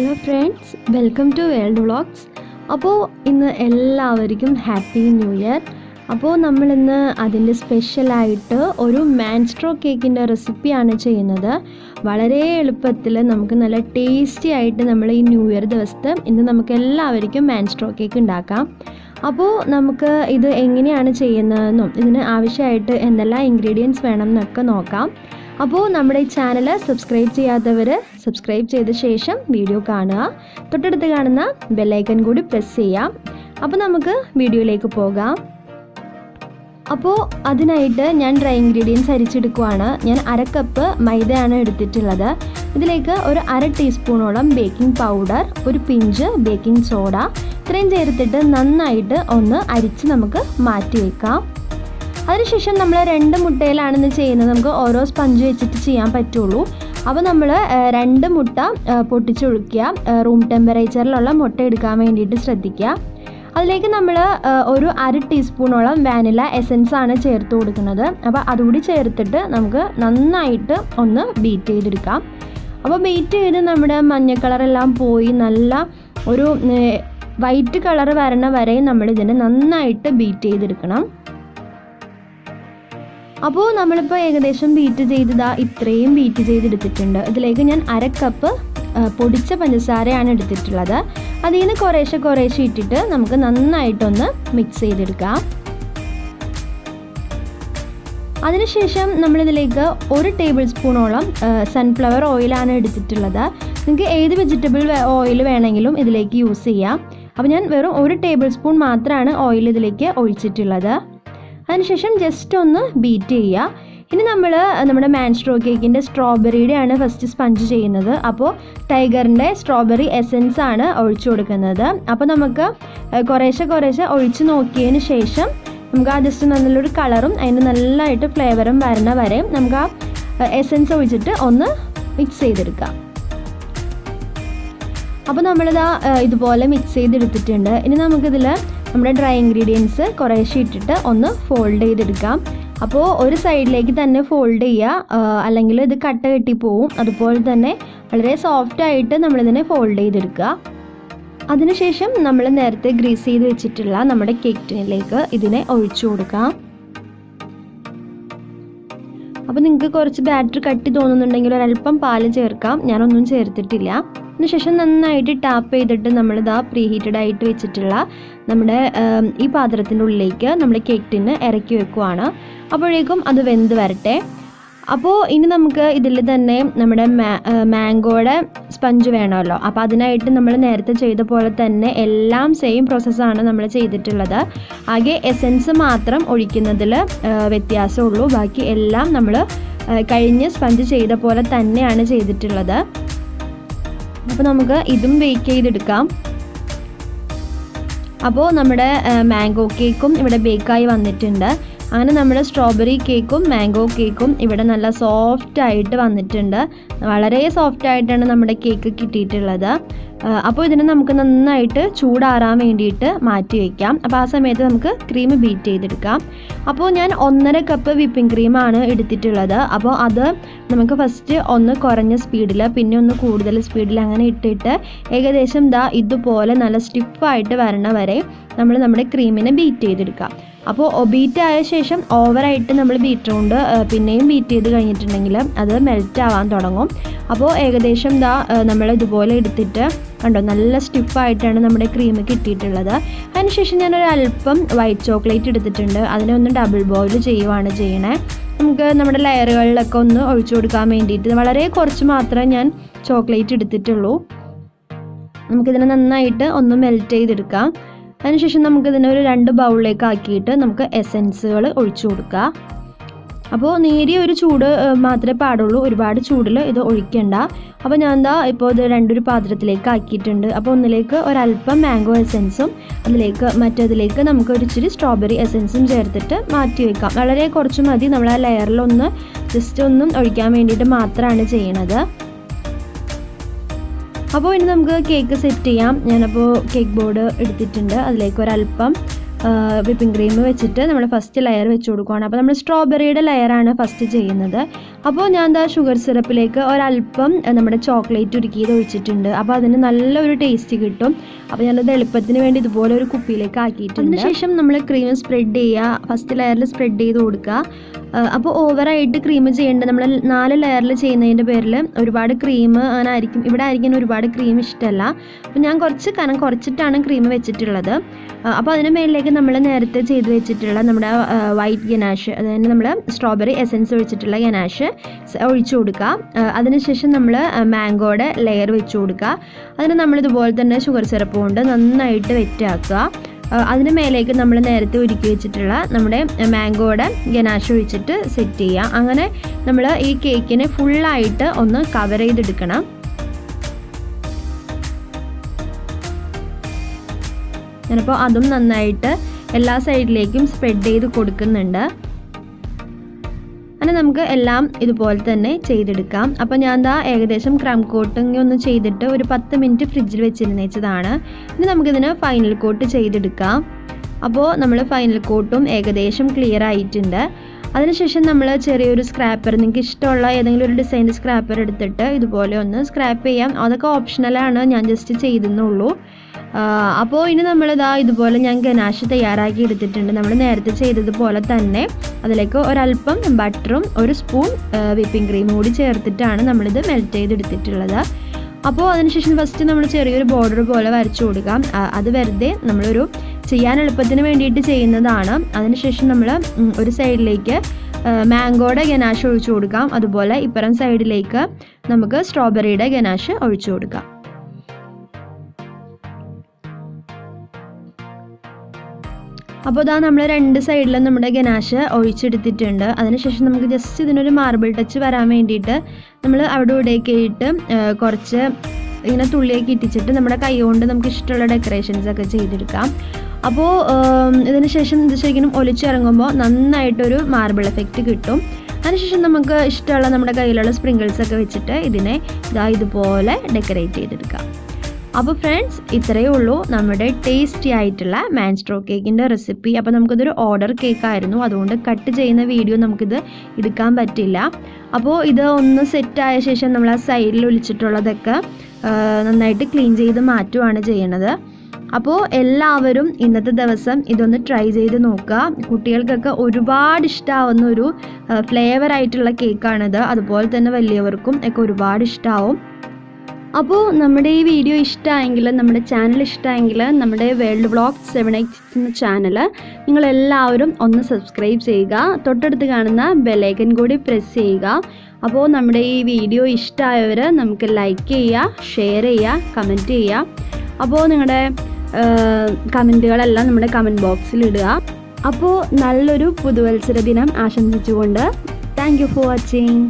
Hello friends, welcome to world vlogs. അപ്പോൾ ഇന്ന് എല്ലാവർക്കും ഹാപ്പി ന്യൂ ഇയർ. അപ്പോൾ നമ്മളിന്ന് അതിൻ്റെ സ്പെഷ്യലായിട്ട് ഒരു മാൻസ്ട്രോ കേക്കിൻ്റെ റെസിപ്പിയാണ് ചെയ്യുന്നത്. വളരെ എളുപ്പത്തിൽ നമുക്ക് നല്ല ടേസ്റ്റി ആയിട്ട് നമ്മൾ ഈ ന്യൂ ഇയർ ദിവസത്തെ ഇന്ന് നമുക്ക് എല്ലാവർക്കും മാൻസ്ട്രോ കേക്ക് ഉണ്ടാക്കാം. അപ്പോൾ നമുക്ക് ഇത് എങ്ങനെയാണ് ചെയ്യുന്നതെന്നും ഇതിന് ആവശ്യമായിട്ട് എന്തെല്ലാം ഇൻഗ്രീഡിയൻറ്റ്സ് വേണം എന്നൊക്കെ നോക്കാം. അപ്പോൾ നമ്മുടെ ഈ ചാനൽ സബ്സ്ക്രൈബ് ചെയ്യാത്തവർ സബ്സ്ക്രൈബ് ചെയ്ത ശേഷം വീഡിയോ കാണുക, തൊട്ടടുത്ത് കാണുന്ന ബെല്ലൈക്കൺ കൂടി പ്രസ് ചെയ്യാം. അപ്പോൾ നമുക്ക് വീഡിയോയിലേക്ക് പോകാം. അപ്പോൾ അതിനായിട്ട് ഞാൻ ഡ്രൈ ഇൻഗ്രീഡിയൻറ്റ്സ് അരിച്ചെടുക്കുവാണ്. ഞാൻ 1/2 കപ്പ് മൈദയാണ് എടുത്തിട്ടുള്ളത്. ഇതിലേക്ക് ഒരു 1/2 ടീസ്പൂണോളം ബേക്കിംഗ് പൗഡർ, ഒരു പിഞ്ച് ബേക്കിംഗ് സോഡ ഇത്രയും ചേർത്തിട്ട് നന്നായിട്ട് ഒന്ന് അരിച്ച് നമുക്ക് മാറ്റി വയ്ക്കാം. അതിനുശേഷം നമ്മൾ 2 മുട്ടയിലാണെന്ന് ചെയ്യുന്നത്. നമുക്ക് ഓരോ സ്പഞ്ച് വെച്ചിട്ട് ചെയ്യാൻ പറ്റുള്ളൂ. അപ്പോൾ നമ്മൾ 2 മുട്ട പൊട്ടിച്ചൊഴിക്കുക. റൂം ടെമ്പറേച്ചറിലുള്ള മുട്ട എടുക്കാൻ വേണ്ടിയിട്ട് ശ്രദ്ധിക്കുക. അതിലേക്ക് നമ്മൾ ഒരു 1/2 ടീസ്പൂണോളം വാനില എസൻസ് ആണ് ചേർത്ത് കൊടുക്കുന്നത്. അപ്പോൾ അതുകൂടി ചേർത്തിട്ട് നമുക്ക് നന്നായിട്ട് ഒന്ന് ബീറ്റ് ചെയ്തെടുക്കാം. അപ്പോൾ ബീറ്റ് ചെയ്ത് നമ്മുടെ മഞ്ഞ കളറെല്ലാം പോയി നല്ല ഒരു വൈറ്റ് കളർ വരണ വരെ നമ്മളിതിനെ നന്നായിട്ട് ബീറ്റ് ചെയ്തെടുക്കണം. അപ്പോൾ നമ്മളിപ്പോൾ ഏകദേശം ബീറ്റ് ചെയ്തതാ ഇത്രയും ബീറ്റ് ചെയ്തെടുത്തിട്ടുണ്ട്. ഇതിലേക്ക് ഞാൻ 1/2 കപ്പ് പൊടിച്ച പഞ്ചസാരയാണ് എടുത്തിട്ടുള്ളത്. അതിൽ നിന്ന് കുറേശ്ശെ ഇട്ടിട്ട് നമുക്ക് നന്നായിട്ടൊന്ന് മിക്സ് ചെയ്തെടുക്കാം. അതിനുശേഷം നമ്മളിതിലേക്ക് 1 ടേബിൾ സ്പൂണോളം സൺഫ്ലവർ ഓയിലാണ് എടുത്തിട്ടുള്ളത്. നിങ്ങൾക്ക് ഏത് വെജിറ്റബിൾ ഓയിൽ വേണമെങ്കിലും ഇതിലേക്ക് യൂസ് ചെയ്യാം. അപ്പോൾ ഞാൻ വെറും 1 ടേബിൾ സ്പൂൺ മാത്രമാണ് ഓയിൽ ഇതിലേക്ക് ഒഴിച്ചിട്ടുള്ളത്. അതിനുശേഷം ജസ്റ്റ് ഒന്ന് ബീറ്റ് ചെയ്യുക. ഇനി നമ്മൾ നമ്മുടെ മാൻസ്ട്രോ കേക്കിൻ്റെ സ്ട്രോബെറിയുടെയാണ് ഫസ്റ്റ് സ്പഞ്ച് ചെയ്യുന്നത്. അപ്പോൾ ടൈഗറിൻ്റെ സ്ട്രോബെറി എസൻസ് ആണ് ഒഴിച്ചു കൊടുക്കുന്നത്. അപ്പോൾ നമുക്ക് കുറേശ്ശെ ഒഴിച്ച് നോക്കിയതിന് ശേഷം നമുക്ക് ആ ജസ്റ്റ് നല്ലൊരു കളറും അതിന് നല്ലതായിട്ട് ഫ്ലേവറും വരണ വരെ നമുക്ക് ആ എസൻസ് ഒഴിച്ചിട്ട് ഒന്ന് മിക്സ് ചെയ്തെടുക്കാം. അപ്പോൾ നമ്മളിതാ ഇതുപോലെ മിക്സ് ചെയ്തെടുത്തിട്ടുണ്ട്. ഇനി നമുക്കിതിൽ നമ്മുടെ ഡ്രൈ ഇൻഗ്രീഡിയൻസ് കുറേശ്ശെ ഇട്ടിട്ട് ഒന്ന് ഫോൾഡ് ചെയ്തെടുക്കാം. അപ്പോൾ ഒരു സൈഡിലേക്ക് തന്നെ ഫോൾഡ് ചെയ്യുക, അല്ലെങ്കിൽ ഇത് കട്ട കെട്ടി പോവും. അതുപോലെ തന്നെ വളരെ സോഫ്റ്റായിട്ട് നമ്മളിതിനെ ഫോൾഡ് ചെയ്തെടുക്കുക. അതിനുശേഷം നമ്മൾ നേരത്തെ ഗ്രീസ് ചെയ്ത് വെച്ചിട്ടുള്ള നമ്മുടെ കേക്ക് ടിന്നിലേക്ക് ഇതിനെ ഒഴിച്ചു കൊടുക്കാം. അപ്പോൾ നിങ്ങൾക്ക് കുറച്ച് ബാറ്റർ കട്ടി തോന്നുന്നുണ്ടെങ്കിൽ ഒരല്പം പാല് ചേർക്കാം. ഞാനൊന്നും ചേർത്തിട്ടില്ല. അതിനുശേഷം നന്നായിട്ട് ടാപ്പ് ചെയ്തിട്ട് നമ്മളിതാ പ്രീ ഹീറ്റഡ് ആയിട്ട് വെച്ചിട്ടുള്ള നമ്മുടെ ഈ പാത്രത്തിൻ്റെ ഉള്ളിലേക്ക് നമ്മൾ കേക്ക് ടിന്ന് ഇറക്കി വെക്കുവാണ്. അപ്പോഴേക്കും അത് വെന്ത് വരട്ടെ. അപ്പോൾ ഇനി നമുക്ക് ഇതിൽ തന്നെ നമ്മുടെ മാംഗോയുടെ സ്പഞ്ച് വേണമല്ലോ. അപ്പോൾ അതിനായിട്ട് നമ്മൾ നേരത്തെ ചെയ്ത പോലെ തന്നെ എല്ലാം സെയിം പ്രോസസ്സാണ് നമ്മൾ ചെയ്തിട്ടുള്ളത്. ആകെ എസൻസ് മാത്രം ഒഴിക്കുന്നതിൽ വ്യത്യാസമുള്ളൂ. ബാക്കി എല്ലാം നമ്മൾ കഴിഞ്ഞ് സ്പഞ്ച് ചെയ്ത പോലെ തന്നെയാണ് ചെയ്തിട്ടുള്ളത്. അപ്പോൾ നമുക്ക് ഇതും ബേക്ക് ചെയ്തെടുക്കാം. അപ്പോൾ നമ്മുടെ മാംഗോ കേക്കും ഇവിടെ ബേക്കായി വന്നിട്ടുണ്ട്. അങ്ങനെ നമ്മുടെ സ്ട്രോബെറി കേക്കും മാംഗോ കേക്കും ഇവിടെ നല്ല സോഫ്റ്റായിട്ട് വന്നിട്ടുണ്ട്. വളരെ സോഫ്റ്റായിട്ടാണ് നമ്മുടെ കേക്ക് കിട്ടിയിട്ടുള്ളത്. അപ്പോൾ ഇതിനെ നമുക്ക് നന്നായിട്ട് ചൂടാറാൻ വേണ്ടിയിട്ട് മാറ്റി വയ്ക്കാം. അപ്പോൾ ആ സമയത്ത് നമുക്ക് ക്രീം ബീറ്റ് ചെയ്തെടുക്കാം. അപ്പോൾ ഞാൻ 1.5 കപ്പ് വിപ്പിംഗ് ക്രീമാണ് എടുത്തിട്ടുള്ളത്. അപ്പോൾ അത് നമുക്ക് ഫസ്റ്റ് ഒന്ന് കുറഞ്ഞ സ്പീഡിൽ പിന്നെ ഒന്ന് കൂടുതൽ സ്പീഡിൽ അങ്ങനെ ഇട്ടിട്ട് ഏകദേശം ഇതുപോലെ നല്ല സ്റ്റിഫായിട്ട് വരണ വരെ നമ്മൾ നമ്മുടെ ക്രീമിനെ ബീറ്റ് ചെയ്തെടുക്കാം. അപ്പോൾ ബീറ്റ് ആയ ശേഷം ഓവറായിട്ട് നമ്മൾ ബീറ്റർ കൊണ്ട് പിന്നെയും ബീറ്റ് ചെയ്ത് കഴിഞ്ഞിട്ടുണ്ടെങ്കിൽ അത് മെൽറ്റ് ആവാൻ തുടങ്ങും. അപ്പോൾ ഏകദേശം നമ്മൾ ഇതുപോലെ എടുത്തിട്ട് കണ്ടോ നല്ല സ്റ്റിഫായിട്ടാണ് നമ്മുടെ ക്രീം കിട്ടിയിട്ടുള്ളത്. അതിനുശേഷം ഞാനൊരു അല്പം വൈറ്റ് ചോക്ലേറ്റ് എടുത്തിട്ടുണ്ട്. അതിനെ ഒന്ന് ഡബിൾ ബോയിൽ ചെയ്യുവാണ് ചെയ്യണേ. നമുക്ക് നമ്മുടെ ലെയറുകളിലൊക്കെ ഒന്ന് ഒഴിച്ചു കൊടുക്കാൻ വേണ്ടിയിട്ട് വളരെ കുറച്ച് മാത്രമേ ഞാൻ ചോക്ലേറ്റ് എടുത്തിട്ടുള്ളൂ. നമുക്കിതിനെ നന്നായിട്ട് ഒന്ന് മെൽറ്റ് ചെയ്തെടുക്കാം. അതിനുശേഷം നമുക്കിതിനെ ഒരു 2 ബൗളിലേക്ക് ആക്കിയിട്ട് നമുക്ക് എസൻസുകൾ ഒഴിച്ചു കൊടുക്കുക. അപ്പോൾ നേരിയ ഒരു ചൂട് മാത്രമേ പാടുള്ളൂ, ഒരുപാട് ചൂടിൽ ഇത് ഒഴിക്കണ്ട. അപ്പോൾ ഞാൻ ഇപ്പോൾ ഇത് 2 പാത്രത്തിലേക്ക് ആക്കിയിട്ടുണ്ട്. അപ്പോൾ ഒന്നിലേക്ക് ഒരല്പം മാംഗോ എസൻസും മറ്റേതിലേക്ക് നമുക്ക് ഒരു ഇച്ചിരി സ്ട്രോബെറി എസൻസും ചേർത്തിട്ട് മാറ്റി വയ്ക്കാം. വളരെ കുറച്ച് മതി. നമ്മൾ ആ ലെയറിലൊന്ന് ജസ്റ്റ് ഒന്നും ഒഴിക്കാൻ വേണ്ടിയിട്ട് മാത്രമാണ് ചെയ്യണത്. അപ്പോൾ ഇനി നമുക്ക് കേക്ക് സെറ്റ് ചെയ്യാം. ഞാനപ്പോൾ കേക്ക് ബോർഡ് എടുത്തിട്ടുണ്ട്. അതിലേക്ക് ഒരല്പം വിപ്പിംഗ് ക്രീം വെച്ചിട്ട് നമ്മൾ ഫസ്റ്റ് ലെയർ വെച്ച് കൊടുക്കുകയാണ്. അപ്പോൾ നമ്മൾ സ്ട്രോബെറിയുടെ ലെയറാണ് ഫസ്റ്റ് ചെയ്യുന്നത്. അപ്പോൾ ഞാൻ എന്താ ഷുഗർ സിറപ്പിലേക്ക് ഒരല്പം നമ്മുടെ ചോക്ലേറ്റ് ഉരുക്കിയത് ഒഴിച്ചിട്ടുണ്ട്. അപ്പോൾ അതിന് നല്ലൊരു ടേസ്റ്റ് കിട്ടും. അപ്പോൾ ഞാനത് എളുപ്പത്തിന് വേണ്ടി ഇതുപോലെ ഒരു കുപ്പിയിലേക്ക് ആക്കിയിട്ടുണ്ട്. അതിനുശേഷം നമ്മൾ ക്രീം സ്പ്രെഡ് ചെയ്യുക, ഫസ്റ്റ് ലെയറിൽ സ്പ്രെഡ് ചെയ്ത് കൊടുക്കുക. അപ്പോൾ ഓവറായിട്ട് ക്രീം ചെയ്യേണ്ടത്, നമ്മൾ 4 ലെയറിൽ ചെയ്യുന്നതിൻ്റെ പേരിൽ ഒരുപാട് ക്രീം അങ്ങനെ ആയിരിക്കും, ഇവിടെ ആയിരിക്കും ഒരുപാട് ക്രീം ഇഷ്ടമല്ല. അപ്പോൾ ഞാൻ കനം കുറച്ചിട്ടാണ് ക്രീം വെച്ചിട്ടുള്ളത്. അപ്പോൾ അതിന് മേലിലേക്ക് നമ്മൾ നേരത്തെ ചെയ്ത് വെച്ചിട്ടുള്ള നമ്മുടെ വൈറ്റ് ഗനാഷ്, അതായത് നമ്മൾ സ്ട്രോബെറി എസൻസ് ഒഴിച്ചിട്ടുള്ള ഗനാഷ് ഒഴിച്ചു കൊടുക്കുക. അതിനുശേഷം നമ്മൾ മാംഗോയുടെ ലെയർ വെച്ച് കൊടുക്കുക. അതിന് നമ്മളിതുപോലെ തന്നെ ഷുഗർ സിറപ്പ് കൊണ്ട് നന്നായിട്ട് വെറ്റാക്കുക. അതിന് മേലേക്ക് നമ്മൾ നേരത്തെ ഒരുക്കി വെച്ചിട്ടുള്ള നമ്മുടെ മാംഗോയുടെ ഗനാഷ് ഒഴിച്ചിട്ട് സെറ്റ് ചെയ്യുക. അങ്ങനെ നമ്മൾ ഈ കേക്കിനെ ഫുള്ളായിട്ട് ഒന്ന് കവർ ചെയ്തെടുക്കണം. ഞാനിപ്പോൾ അതും നന്നായിട്ട് എല്ലാ സൈഡിലേക്കും സ്പ്രെഡ് ചെയ്ത് കൊടുക്കുന്നുണ്ട്. അങ്ങനെ നമുക്ക് എല്ലാം ഇതുപോലെ തന്നെ ചെയ്തെടുക്കാം. അപ്പോൾ ഞാൻ ഏകദേശം ക്രം കോട്ടിങ് ഒന്ന് ചെയ്തിട്ട് ഒരു 10 മിനിറ്റ് ഫ്രിഡ്ജിൽ വെച്ചിരുന്നതാണ്. ഇനി നമുക്കിതിന് ഫൈനൽ കോട്ട് ചെയ്തെടുക്കാം. അപ്പോൾ നമ്മൾ ഫൈനൽ കോട്ടും ഏകദേശം ക്ലിയർ ആയിട്ടുണ്ട്. അതിനുശേഷം നമ്മൾ ചെറിയൊരു സ്ക്രാപ്പർ, നിങ്ങൾക്ക് ഇഷ്ടമുള്ള ഏതെങ്കിലും ഒരു ഡിസൈൻ്റെ സ്ക്രാപ്പർ എടുത്തിട്ട് ഇതുപോലെ ഒന്ന് സ്ക്രാപ്പ് ചെയ്യാം. അതൊക്കെ ഓപ്ഷണലാണ്, ഞാൻ ജസ്റ്റ് ചെയ്തെന്നുള്ളൂ. അപ്പോൾ ഇനി ഇതുപോലെ ഞാൻ ഗനാഷ് തയ്യാറാക്കി എടുത്തിട്ടുണ്ട്. നമ്മൾ നേരത്തെ ചെയ്തതുപോലെ തന്നെ അതിലേക്ക് ഒരല്പം ബട്ടറും 1 സ്പൂൺ വിപ്പിംഗ് ക്രീമും കൂടി ചേർത്തിട്ടാണ് നമ്മളിത് മെൽറ്റ് ചെയ്തെടുത്തിട്ടുള്ളത്. അപ്പോൾ അതിനുശേഷം ഫസ്റ്റ് നമ്മൾ ചെറിയൊരു ബോർഡർ പോലെ വരച്ചു കൊടുക്കാം. അത് വെറുതെ നമ്മളൊരു ചെയ്യാൻ എളുപ്പത്തിന് വേണ്ടിയിട്ട് ചെയ്യുന്നതാണ്. അതിനുശേഷം നമ്മൾ ഒരു സൈഡിലേക്ക് മാംഗോയുടെ ഗനാഷ് ഒഴിച്ചു കൊടുക്കാം. അതുപോലെ ഇപ്പുറം സൈഡിലേക്ക് നമുക്ക് സ്ട്രോബെറിയുടെ ഗനാഷ് ഒഴിച്ചു കൊടുക്കാം. അപ്പോൾ നമ്മൾ 2 സൈഡിലും നമ്മുടെ ഗനാഷ് ഒഴിച്ചെടുത്തിട്ടുണ്ട്. അതിനുശേഷം നമുക്ക് ജസ്റ്റ് ഇതിനൊരു മാർബിൾ ടച്ച് വരാൻ വേണ്ടിയിട്ട് നമ്മൾ അവിടെ ഇവിടെയൊക്കെ ഇട്ട് കുറച്ച് ഇങ്ങനെ തുള്ളിയൊക്കെ ഇട്ടിച്ചിട്ട് നമ്മുടെ കൈ കൊണ്ട് നമുക്ക് ഇഷ്ടമുള്ള ഡെക്കറേഷൻസ് ഒക്കെ ചെയ്തെടുക്കാം. അപ്പോൾ ഇതിന് ശേഷം ഇത് ശരിക്കും ഒലിച്ചിറങ്ങുമ്പോൾ നന്നായിട്ടൊരു മാർബിൾ എഫക്റ്റ് കിട്ടും. അതിനുശേഷം നമുക്ക് ഇഷ്ടമുള്ള നമ്മുടെ കയ്യിലുള്ള സ്പ്രിങ്കിൾസ് ഒക്കെ വെച്ചിട്ട് ഇതിനെ ഇതുപോലെ ഡെക്കറേറ്റ് ചെയ്തെടുക്കാം. അപ്പോൾ ഫ്രണ്ട്സ്, ഇത്രയേ ഉള്ളൂ നമ്മുടെ ടേസ്റ്റി ആയിട്ടുള്ള മാൻസ്ട്രോ കേക്കിൻ്റെ റെസിപ്പി. അപ്പോൾ നമുക്കിതൊരു ഓർഡർ കേക്കായിരുന്നു, അതുകൊണ്ട് കട്ട് ചെയ്യുന്ന വീഡിയോ നമുക്കിത് എടുക്കാൻ പറ്റില്ല. അപ്പോൾ ഇത് ഒന്ന് സെറ്റായ ശേഷം നമ്മൾ ആ സൈഡിൽ ഒലിച്ചിട്ടുള്ളതൊക്കെ നന്നായിട്ട് ക്ലീൻ ചെയ്ത് മാറ്റുകയാണ് ചെയ്യണത്. അപ്പോൾ എല്ലാവരും ഇന്നത്തെ ദിവസം ഇതൊന്ന് ട്രൈ ചെയ്ത് നോക്കുക. കുട്ടികൾക്കൊക്കെ ഒരുപാട് ഇഷ്ടമാവുന്ന ഒരു ഫ്ലേവർ ആയിട്ടുള്ള കേക്കാണിത്. അതുപോലെ തന്നെ വലിയവർക്കും ഒക്കെ ഒരുപാട് ഇഷ്ടമാവും. അപ്പോൾ നമ്മുടെ ഈ വീഡിയോ ഇഷ്ടമായെങ്കിൽ, നമ്മുടെ ചാനൽ ഇഷ്ടമായെങ്കിൽ നമ്മുടെ വേൾഡ് വ്ളോഗ് 7x എന്ന ചാനൽ നിങ്ങളെല്ലാവരും ഒന്ന് സബ്സ്ക്രൈബ് ചെയ്യുക. തൊട്ടടുത്ത് കാണുന്ന ബെല്ലൈക്കൻ കൂടി പ്രസ് ചെയ്യുക. അപ്പോൾ നമ്മുടെ ഈ വീഡിയോ ഇഷ്ടമായവർ നമുക്ക് ലൈക്ക് ചെയ്യുക, ഷെയർ ചെയ്യുക, കമൻറ്റ് ചെയ്യുക. അപ്പോൾ നിങ്ങളുടെ കമൻറ്റുകളെല്ലാം നമ്മുടെ കമൻറ്റ് ബോക്സിൽ ഇടുക. അപ്പോൾ നല്ലൊരു പുതുവത്സര ദിനം ആശംസിച്ചുകൊണ്ട് താങ്ക് യു ഫോർ വാച്ചിങ്.